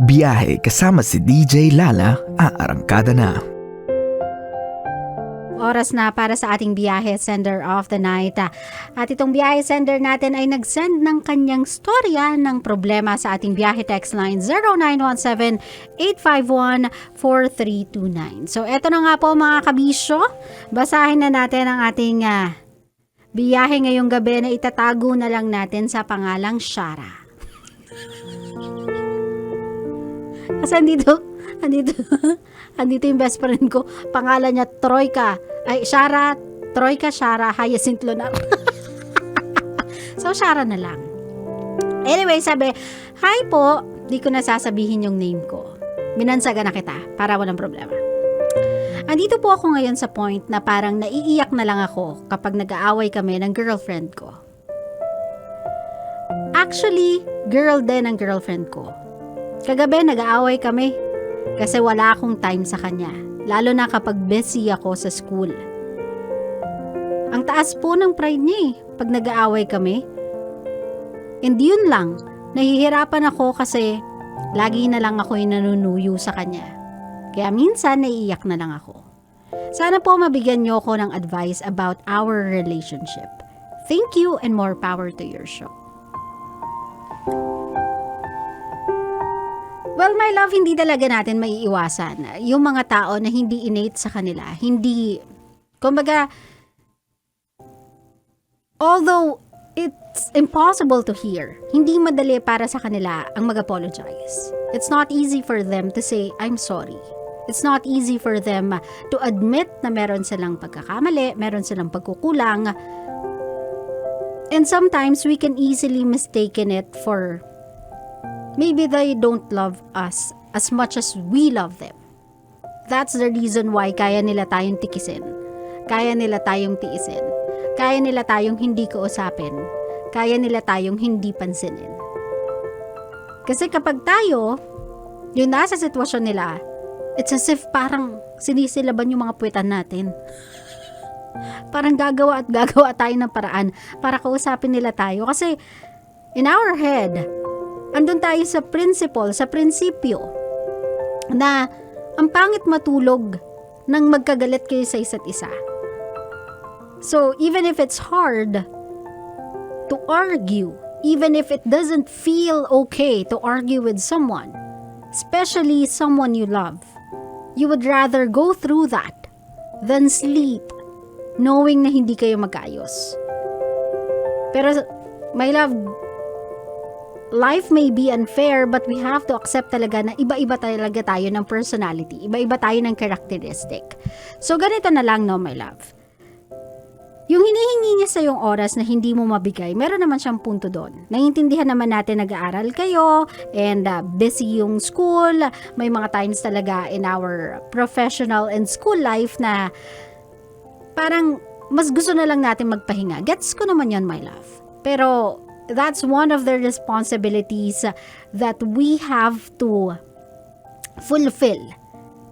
Biyahe kasama si DJ Lala, aarangkada na. Oras na para sa ating biyahe sender of the night. At itong biyahe sender natin ay nag-send ng kanyang storya ng problema sa ating biyahe text line 0917-851-4329. So eto na nga po mga kabisyo, basahin na natin ang ating biyahe ngayong gabi na itatago na lang natin sa pangalang Shara. Kasi andito yung best friend ko. Pangalan niya Troika. Ay, Shara, Troika, Shara, Hyacinth Lunar. So, Shara na lang. Anyway, sabi, hi po, di ko na sasabihin yung name ko. Binansaga na kita, para walang problema. Andito po ako ngayon sa point na parang naiiyak na lang ako kapag nag-aaway kami ng girlfriend ko. Actually, girl din ang girlfriend ko. Kagabi nag-aaway kami kasi wala akong time sa kanya, lalo na kapag busy ako sa school. Ang taas po ng pride niya pag nag-aaway kami. And yun lang, nahihirapan ako kasi lagi na lang ako yung nanunuyo sa kanya. Kaya minsan naiiyak na lang ako. Sana po mabigyan niyo ako ng advice about our relationship. Thank you and more power to your show. Well, my love, hindi talaga natin maiiwasan yung mga tao na hindi innate sa kanila. Hindi, kumbaga, although it's impossible to hear, hindi madali para sa kanila ang mag-apologize. It's not easy for them to say, I'm sorry. It's not easy for them to admit na meron silang pagkakamali, meron silang pagkukulang. And sometimes we can easily mistaken it for maybe they don't love us as much as we love them. That's the reason why kaya nila tayong tikisin. Kaya nila tayong tiisin. Kaya nila tayong hindi kausapin. Kaya nila tayong hindi pansinin. Kasi kapag tayo, yung nasa sitwasyon nila, it's as if parang sinisilaban yung mga puwetan natin. Parang gagawa at gagawa tayo ng paraan para kausapin nila tayo. Kasi in our head, andun tayo sa principle, sa prinsipyo, na ang pangit matulog nang magkagalit kayo sa isa't isa. So, even if it's hard to argue, even if it doesn't feel okay to argue with someone, especially someone you love, you would rather go through that than sleep knowing na hindi kayo magkaayos. Pero, my love, life may be unfair but we have to accept talaga na iba-iba talaga tayo ng personality. Iba-iba tayo ng characteristic. So, ganito na lang, no, my love. Yung hinihingi niya sa yung oras na hindi mo mabigay, meron naman siyang punto doon. Naiintindihan naman natin nag-aaral kayo and busy yung school. May mga times talaga in our professional and school life na parang mas gusto na lang natin magpahinga. Gets ko naman yon, my love. Pero that's one of the responsibilities that we have to fulfill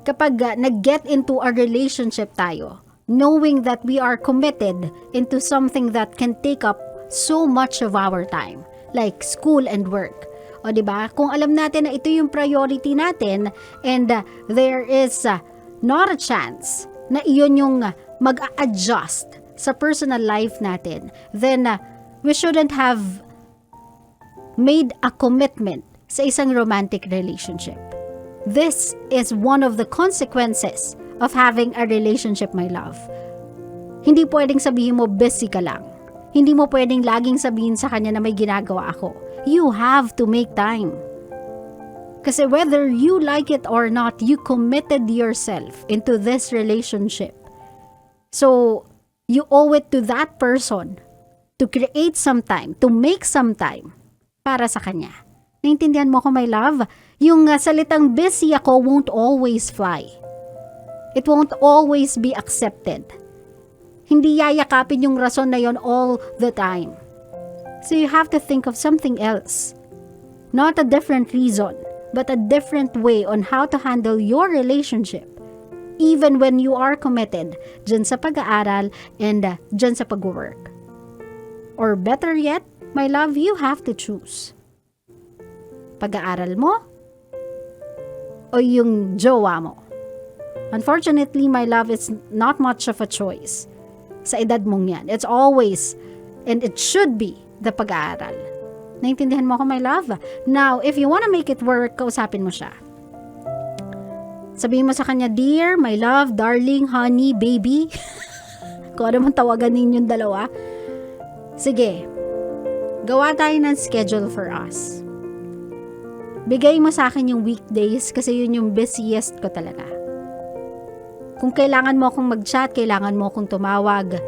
kapag nag-get into a relationship tayo, knowing that we are committed into something that can take up so much of our time, like school and work. O diba? Kung alam natin na ito yung priority natin and there is not a chance na iyon yung mag-a-adjust sa personal life natin, then we shouldn't have made a commitment sa isang romantic relationship. This is one of the consequences of having a relationship, my love. Hindi pwedeng sabihin mo busy ka lang. Hindi mo pwedeng laging sabihin sa kanya na may ginagawa ako. You have to make time. Kasi whether you like it or not, you committed yourself into this relationship. So, you owe it to that person to create some time, to make some time para sa kanya. Naintindihan mo ko, my love? Yung salitang busy ako won't always fly. It won't always be accepted. Hindi yayakapin yung rason na yon all the time. So you have to think of something else. Not a different reason, but a different way on how to handle your relationship. Even when you are committed dyan sa pag-aaral and dyan sa pag-work. Or better yet, my love, you have to choose. Pag-aaral mo o yung jowa mo. Unfortunately, my love, it's not much of a choice. Sa edad mong yan. It's always, and it should be, the pag-aaral. Naintindihan mo ako, my love? Now, if you wanna make it work, kausapin mo siya. Sabihin mo sa kanya, dear, my love, darling, honey, baby. Kung ano man tawagan ninyong dalawa. Sige, gawa tayo ng schedule for us. Bigay mo sa akin yung weekdays kasi yun yung busiest ko talaga. Kung kailangan mo akong mag-chat, kailangan mo akong tumawag,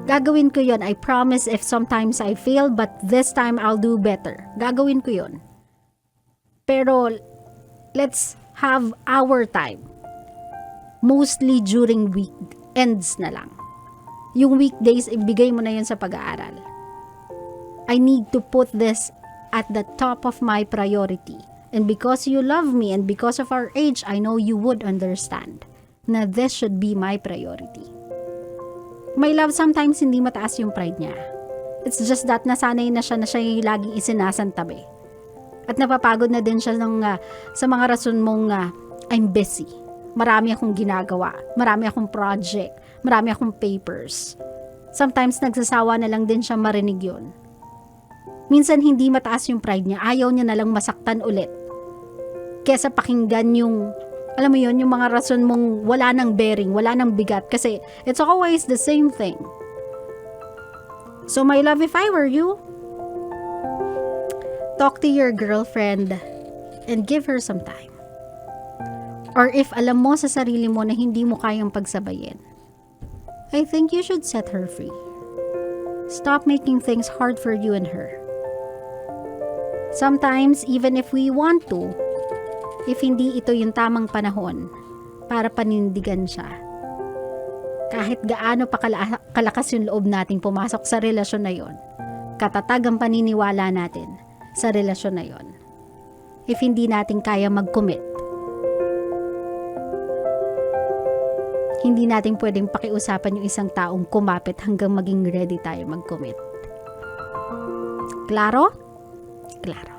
gagawin ko yun. I promise if sometimes I fail, but this time I'll do better. Gagawin ko yun. Pero, let's have our time. Mostly during weekends na lang. Yung weekdays, ibigay mo na yun sa pag-aaral. I need to put this at the top of my priority. And because you love me and because of our age, I know you would understand na this should be my priority. My love, sometimes hindi mataas yung pride niya. It's just that nasanay na siya yung laging isinasantabi. At napapagod na din siya sa mga rason mong I'm busy. Marami akong ginagawa. Marami akong project. Marami akong papers. Sometimes nagsasawa na lang din siya marinig yun. Minsan hindi mataas yung pride niya. Ayaw niya na lang masaktan ulit. Kesa pakinggan yung, alam mo yun, yung mga rason mong wala nang bearing, wala nang bigat. Kasi it's always the same thing. So my love, if I were you, talk to your girlfriend and give her some time. Or if alam mo sa sarili mo na hindi mo kayang pagsabayin, I think you should set her free. Stop making things hard for you and her. Sometimes, even if we want to, if hindi ito yung tamang panahon para panindigan siya, kahit gaano pa kalakas yung loob nating pumasok sa relasyon na yon, katatag ang paniniwala natin sa relasyon na yon. If hindi natin kaya mag-commit, hindi natin pwedeng pakiusapan yung isang taong kumapit hanggang maging ready tayo mag-commit. Klaro? Klaro.